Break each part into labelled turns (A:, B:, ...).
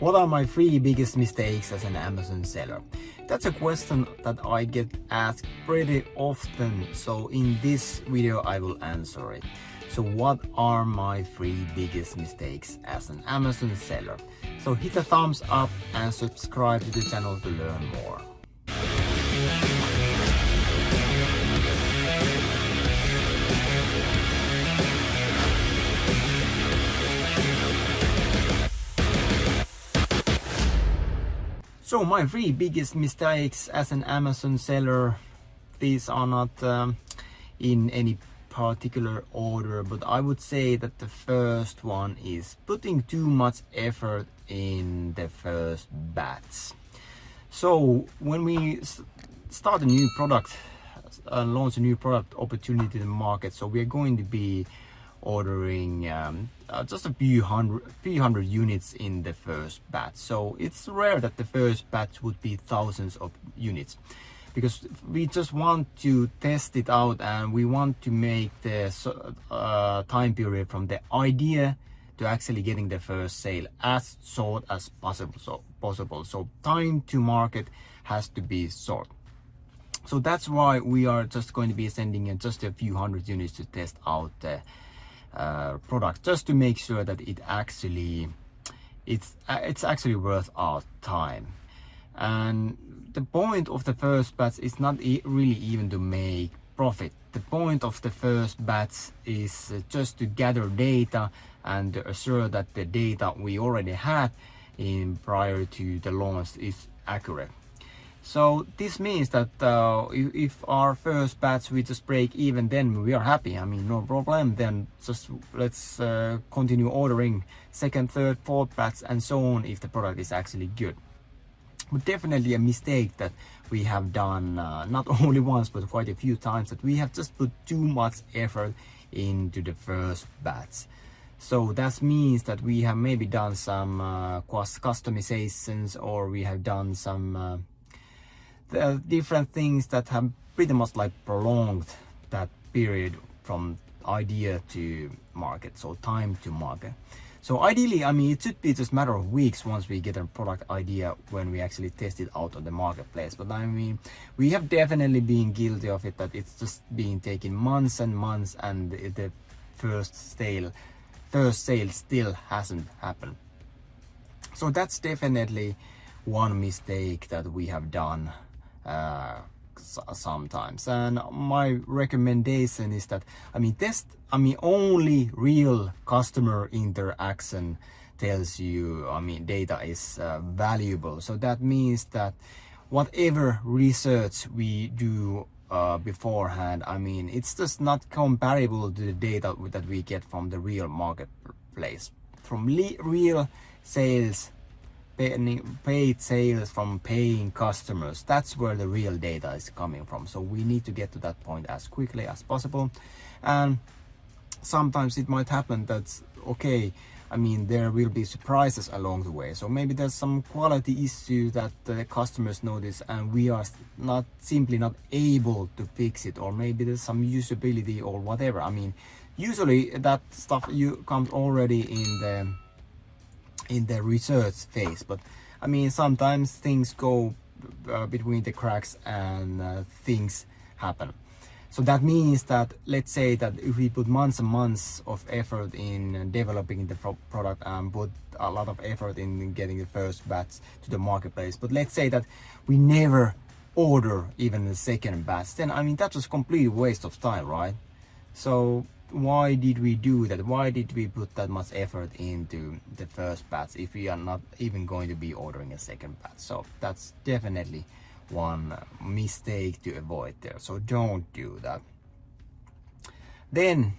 A: What are my 3 biggest mistakes as an Amazon seller? That's a question that I get asked pretty often, so in this video I will answer it. So what are my 3 biggest mistakes as an Amazon seller? So hit a thumbs up and subscribe to the channel to learn more. So my 3 biggest mistakes as an Amazon seller, these are not in any particular order, but I would say that the first one is putting too much effort in the first batch. So when we start a new product, launch a new product opportunity in the market, so we are going to be ordering just a few hundred units in the first batch. So it's rare that the first batch would be thousands of units, because we just want to test it out and we want to make the time period from the idea to actually getting the first sale as short as possible. So time to market has to be short. So that's why we are just going to be sending in just a few hundred units to test out the product, just to make sure that it's actually worth our time. And the point of the first batch is not really even to make profit. The point of the first batch is just to gather data and to assure that the data we already had in prior to the launch is accurate. So this means that if our first batch we just break even, then we are happy. I mean, no problem. Then just let's continue ordering second, third, fourth batch and so on if the product is actually good. But definitely a mistake that we have done not only once but quite a few times, that we have just put too much effort into the first batch. So that means that we have maybe done some customizations, or we have done some different things that have pretty much like prolonged that period from idea to market, so time to market. So ideally, I mean, it should be just a matter of weeks once we get a product idea when we actually test it out on the marketplace. But I mean, we have definitely been guilty of it, that it's just been taking months and months and the first sale still hasn't happened. So that's definitely one mistake that we have done sometimes. And my recommendation is that, only real customer interaction tells you, data is valuable. So that means that whatever research we do beforehand, it's just not comparable to the data that we get from the real marketplace, from real sales, paid sales from paying customers. That's where the real data is coming from. So we need to get to that point as quickly as possible. And sometimes it might happen that, okay, there will be surprises along the way. So maybe there's some quality issue that the customers notice and we are simply not able to fix it, or maybe there's some usability or whatever. Usually that stuff comes already in the research phase, but sometimes things go between the cracks and things happen. So that means that, let's say that if we put months and months of effort in developing the product and put a lot of effort in getting the first batch to the marketplace, but let's say that we never order even the second batch, then that was a complete waste of time, right? So why did we do that? Why did we put that much effort into the first batch if we are not even going to be ordering a second batch? So that's definitely one mistake to avoid there. So don't do that. Then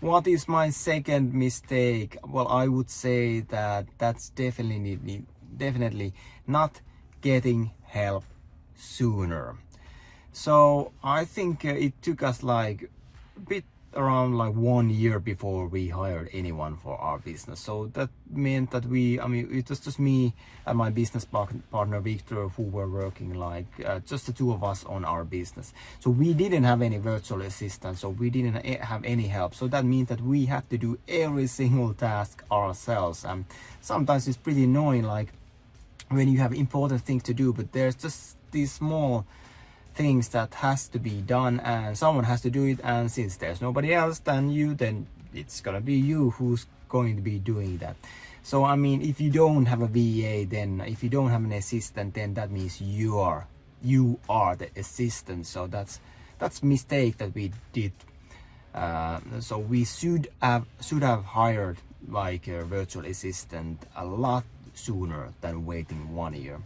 A: what is my second mistake? Well, I would say that that's definitely not getting help sooner. So I think it took us like around like 1 year before we hired anyone for our business. So that meant that it was just me and my business partner Victor who were working like just the two of us on our business. So we didn't have any virtual assistants, so we didn't have any help. So that means that we had to do every single task ourselves. And sometimes it's pretty annoying, like when you have important things to do, but there's just these small things that has to be done and someone has to do it, and since there's nobody else than you, then it's gonna be you who's going to be doing that. So I mean, if you don't have a VA, then if you don't have an assistant, then that means you are the assistant. So that's mistake that we did. So we should have hired like a virtual assistant a lot sooner than waiting 1 year,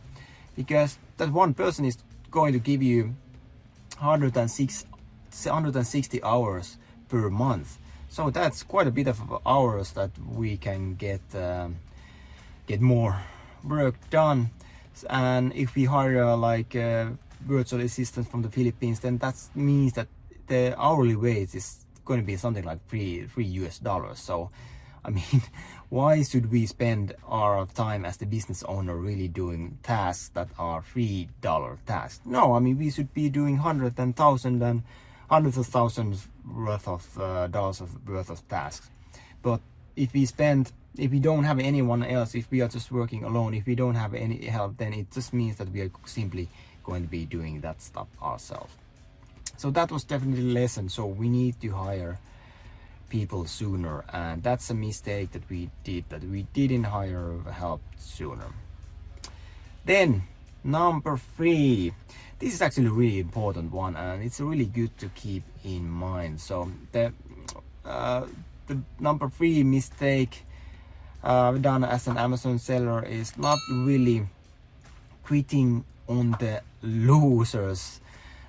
A: because that one person is going to give you 160 hours per month. So that's quite a bit of hours that we can get more work done. And if we hire like a virtual assistant from the Philippines, then that means that the hourly wage is going to be something like $3 US. So I mean, why should we spend our time as the business owner really doing tasks that are $3 tasks? No, I mean, we should be doing hundreds and hundreds of thousands worth of dollars worth of tasks. But if we don't have anyone else, if we are just working alone, if we don't have any help, then it just means that we are simply going to be doing that stuff ourselves. So that was definitely a lesson. So we need to hire people sooner, and that's a mistake that we did, that we didn't hire help sooner. Then number 3, this is actually a really important one, and it's really good to keep in mind. So the number 3 mistake done as an Amazon seller is not really quitting on the losers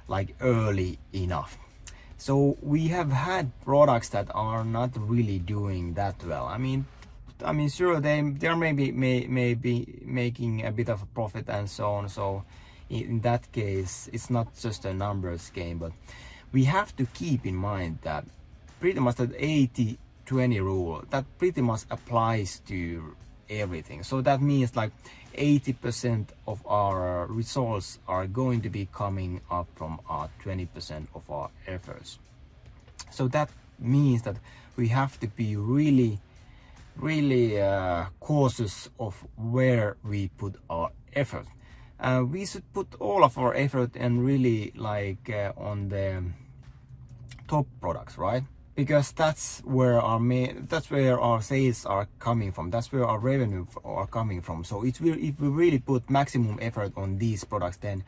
A: like early enough. So we have had products that are not really doing that well. I mean, sure, they're maybe making a bit of a profit and so on. So in that case, it's not just a numbers game, but we have to keep in mind that pretty much that 80-20 rule, that pretty much applies to everything. So that means like 80% of our results are going to be coming up from our 20% of our efforts. So that means that we have to be really cautious of where we put our effort. We should put all of our effort and really like on the top products, right? Because that's where our sales are coming from, that's where our revenue are coming from. So if we really put maximum effort on these products, then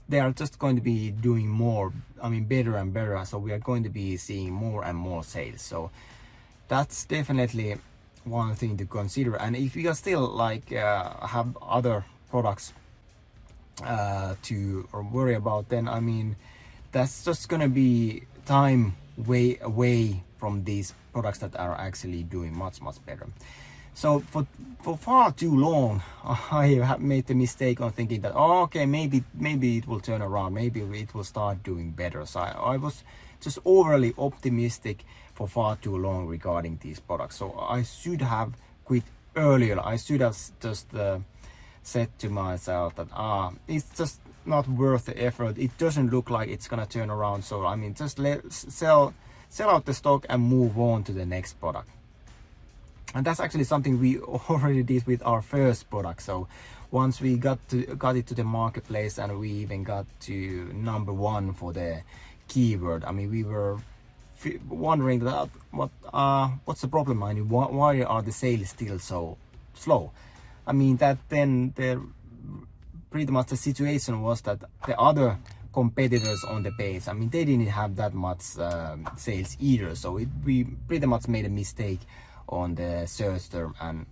A: they are just going to be doing more, better and better. So we are going to be seeing more and more sales. So that's definitely one thing to consider. And if you are still like have other products to worry about, then that's just gonna be time way away from these products that are actually doing much better. So for far too long I have made the mistake of thinking that, oh, okay, maybe it will turn around, maybe it will start doing better. So I was just overly optimistic for far too long regarding these products. So I should have quit earlier. I should have just said to myself that it's just not worth the effort. It doesn't look like it's gonna turn around. So just sell out the stock and move on to the next product. And that's actually something we already did with our first product. So once we got it to the marketplace and we even got to number 1 for the keyword, we were wondering that what's the problem? Why are the sales still so slow? Pretty much the situation was that the other competitors on the page, they didn't have that much sales either. So we pretty much made a mistake on the search term and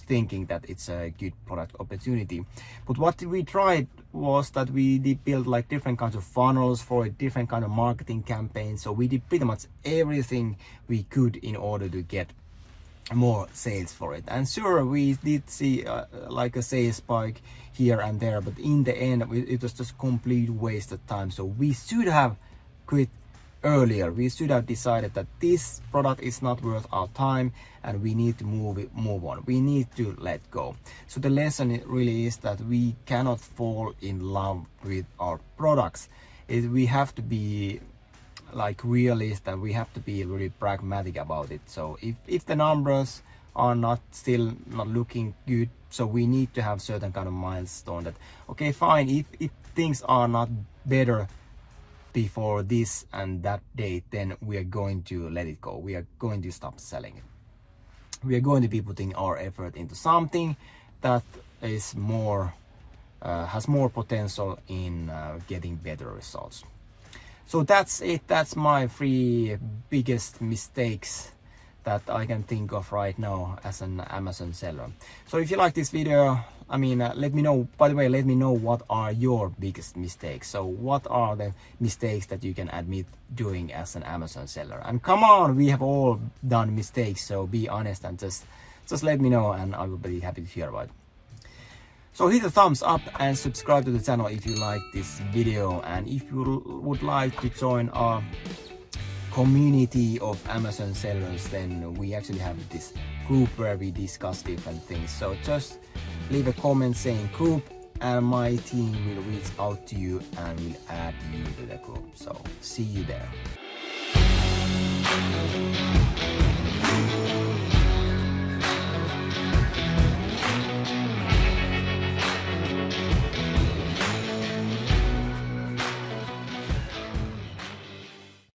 A: thinking that it's a good product opportunity. But what we tried was that we did build like different kinds of funnels for a different kind of marketing campaigns. So we did pretty much everything we could in order to get more sales for it. And sure, we did see like a sales spike here and there, but in the end it was just complete waste of time. So we should have quit earlier. We should have decided that this product is not worth our time and we need to move on. We need to let go. So the lesson really is that we cannot fall in love with our products. We have to be like realist and we have to be really pragmatic about it. So if the numbers are still not looking good, so we need to have certain kind of milestone that, okay, fine, if things are not better before this and that date, then we are going to let it go. We are going to stop selling it. We are going to be putting our effort into something that is more has more potential in getting better results. So that's it. That's my 3 biggest mistakes that I can think of right now as an Amazon seller. So if you like this video, I mean, let me know. By the way, let me know what are your biggest mistakes. So what are the mistakes that you can admit doing as an Amazon seller? And come on, we have all done mistakes, so be honest and just let me know and I will be happy to hear about it. So hit the thumbs up and subscribe to the channel if you like this video, and if you would like to join our community of Amazon sellers, then we actually have this group where we discuss different things. So just leave a comment saying group and my team will reach out to you and will add you to the group. So see you there.